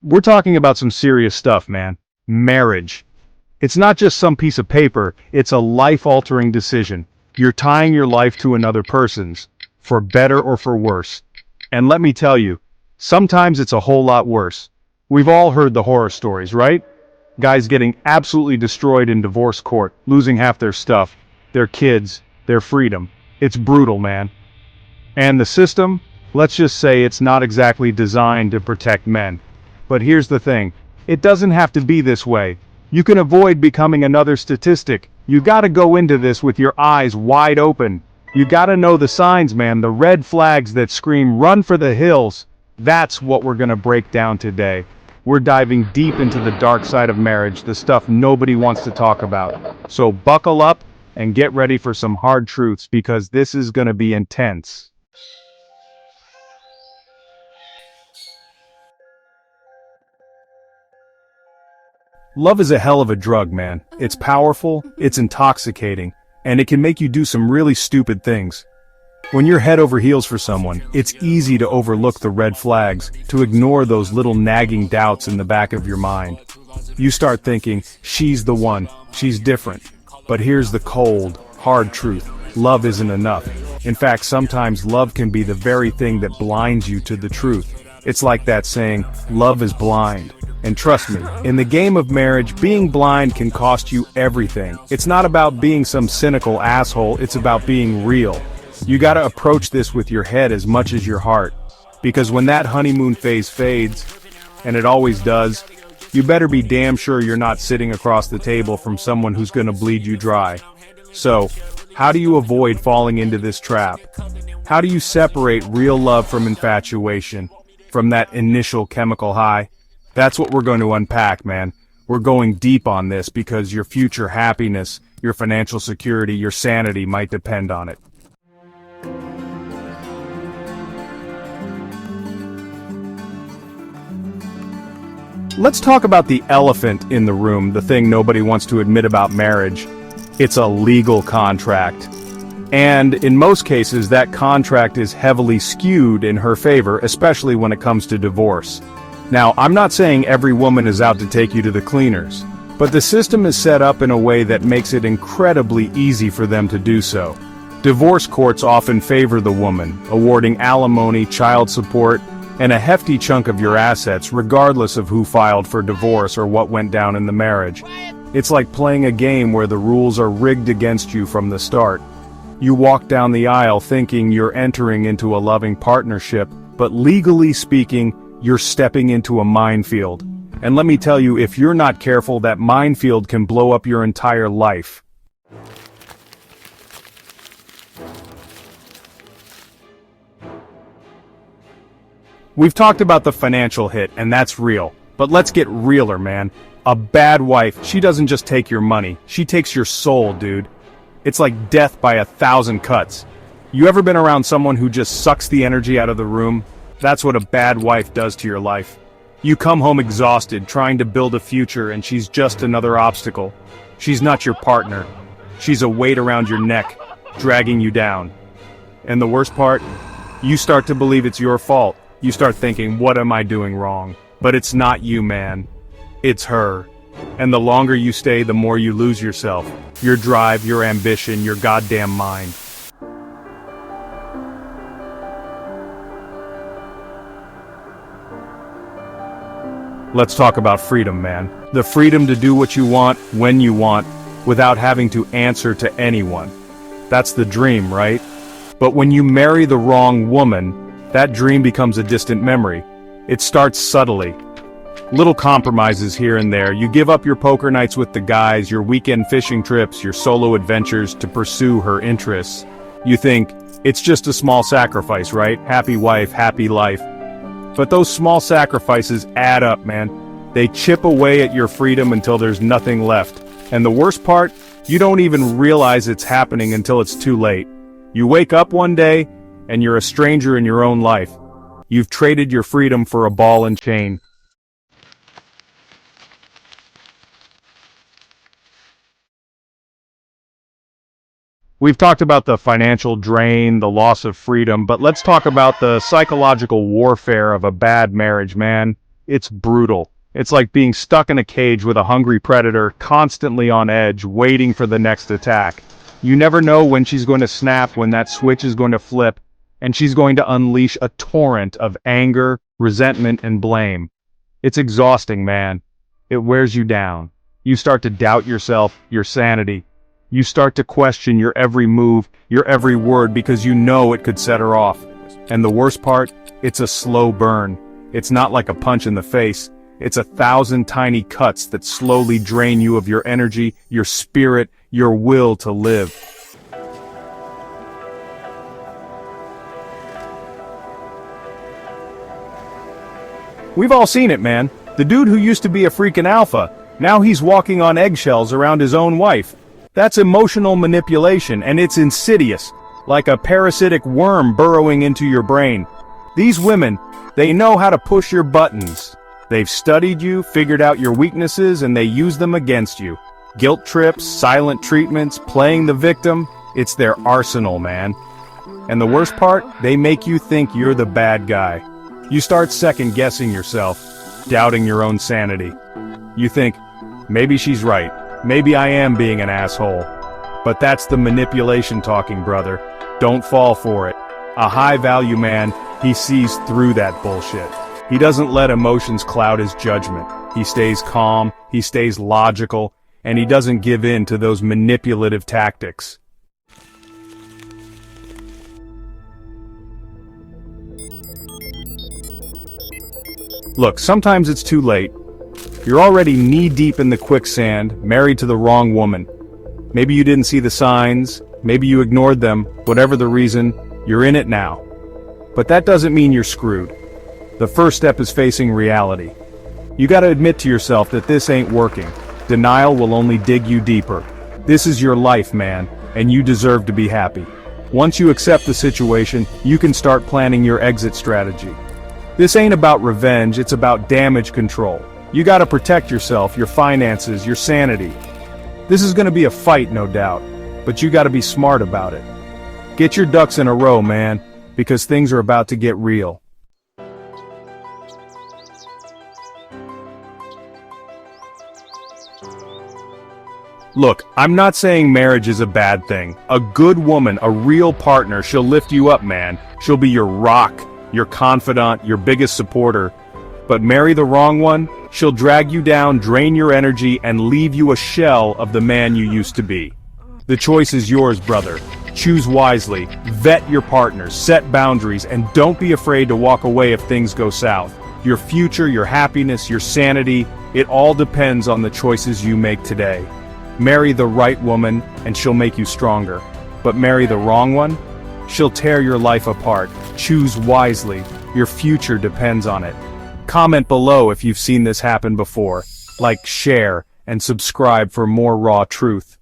We're talking about some serious stuff, man. Marriage. It's not just some piece of paper, it's a life-altering decision. You're tying your life to another person's, for better or for worse. And let me tell you, sometimes it's a whole lot worse. We've all heard the horror stories, right? Guys getting absolutely destroyed in divorce court, losing half their stuff, their kids, their freedom. It's brutal, man. And the system? Let's just say it's not exactly designed to protect men. But here's the thing, it doesn't have to be this way. You can avoid becoming another statistic. You gotta go into this with your eyes wide open. You gotta know the signs, man, the red flags that scream run for the hills. That's what we're gonna break down today. We're diving deep into the dark side of marriage, the stuff nobody wants to talk about. So buckle up and get ready for some hard truths because this is gonna be intense. Love is a hell of a drug, man. It's powerful, it's intoxicating, and it can make you do some really stupid things. When you're head over heels for someone, it's easy to overlook the red flags, to ignore those little nagging doubts in the back of your mind. You start thinking, she's the one, she's different. But here's the cold, hard truth. Love isn't enough. In fact, sometimes love can be the very thing that blinds you to the truth. It's like that saying, love is blind. And trust me, in the game of marriage, being blind can cost you everything. It's not about being some cynical asshole, it's about being real. You gotta approach this with your head as much as your heart. Because when that honeymoon phase fades, and it always does, you better be damn sure you're not sitting across the table from someone who's gonna bleed you dry. So, how do you avoid falling into this trap? How do you separate real love from infatuation, from that initial chemical high? That's what we're going to unpack, man. We're going deep on this because your future happiness, your financial security, your sanity might depend on it. Let's talk about the elephant in the room, the thing nobody wants to admit about marriage. It's a legal contract. And in most cases, that contract is heavily skewed in her favor, especially when it comes to divorce. Now, I'm not saying every woman is out to take you to the cleaners, but the system is set up in a way that makes it incredibly easy for them to do so. Divorce courts often favor the woman, awarding alimony, child support, and a hefty chunk of your assets regardless of who filed for divorce or what went down in the marriage. It's like playing a game where the rules are rigged against you from the start. You walk down the aisle thinking you're entering into a loving partnership, but legally speaking, you're stepping into a minefield. And let me tell you, if you're not careful, that minefield can blow up your entire life. We've talked about the financial hit, and that's real. But let's get realer, man. A bad wife, she doesn't just take your money, she takes your soul, dude. It's like death by 1,000 cuts. You ever been around someone who just sucks the energy out of the room? That's what a bad wife does to your life. You come home exhausted, trying to build a future, and she's just another obstacle. She's not your partner. She's a weight around your neck, dragging you down. And the worst part? You start to believe it's your fault. You start thinking, what am I doing wrong? But it's not you, man. It's her. And the longer you stay, the more you lose yourself. Your drive, your ambition, your goddamn mind. Let's talk about freedom, man. The freedom to do what you want, when you want, without having to answer to anyone. That's the dream, right? But when you marry the wrong woman, that dream becomes a distant memory. It starts subtly. Little compromises here and there. You give up your poker nights with the guys, your weekend fishing trips, your solo adventures to pursue her interests. You think, it's just a small sacrifice, right? Happy wife, happy life. But those small sacrifices add up, man. They chip away at your freedom until there's nothing left. And the worst part, you don't even realize it's happening until it's too late. You wake up one day, and you're a stranger in your own life. You've traded your freedom for a ball and chain. We've talked about the financial drain, the loss of freedom, but let's talk about the psychological warfare of a bad marriage, man. It's brutal. It's like being stuck in a cage with a hungry predator, constantly on edge, waiting for the next attack. You never know when she's going to snap, when that switch is going to flip, and she's going to unleash a torrent of anger, resentment, and blame. It's exhausting, man. It wears you down. You start to doubt yourself, your sanity. You start to question your every move, your every word, because you know it could set her off. And the worst part? It's a slow burn. It's not like a punch in the face. It's 1,000 tiny cuts that slowly drain you of your energy, your spirit, your will to live. We've all seen it, man. The dude who used to be a freaking alpha, now he's walking on eggshells around his own wife. That's emotional manipulation, and it's insidious, like a parasitic worm burrowing into your brain. These women, they know how to push your buttons. They've studied you, figured out your weaknesses, and they use them against you. Guilt trips, silent treatments, playing the victim, it's their arsenal, man. And the worst part, they make you think you're the bad guy. You start second-guessing yourself, doubting your own sanity. You think, maybe she's right, maybe I am being an asshole. But that's the manipulation talking, brother. Don't fall for it. A high-value man, he sees through that bullshit. He doesn't let emotions cloud his judgment. He stays calm, he stays logical, and he doesn't give in to those manipulative tactics. Look, sometimes it's too late. You're already knee-deep in the quicksand, married to the wrong woman. Maybe you didn't see the signs, maybe you ignored them, whatever the reason, you're in it now. But that doesn't mean you're screwed. The first step is facing reality. You gotta admit to yourself that this ain't working. Denial will only dig you deeper. This is your life, man, and you deserve to be happy. Once you accept the situation, you can start planning your exit strategy. This ain't about revenge, it's about damage control. You gotta protect yourself, your finances, your sanity. This is gonna be a fight, no doubt, but you gotta be smart about it. Get your ducks in a row, man, because things are about to get real. Look, I'm not saying marriage is a bad thing. A good woman, a real partner, she'll lift you up, man. She'll be your rock, your confidant, your biggest supporter. But marry the wrong one, she'll drag you down, drain your energy, and leave you a shell of the man you used to be. The choice is yours, brother. Choose wisely, vet your partners, set boundaries, and don't be afraid to walk away if things go south. Your future, your happiness, your sanity, it all depends on the choices you make today. Marry the right woman, and she'll make you stronger. But marry the wrong one? She'll tear your life apart. Choose wisely. Your future depends on it. Comment below if you've seen this happen before. Like, share, and subscribe for more raw truth.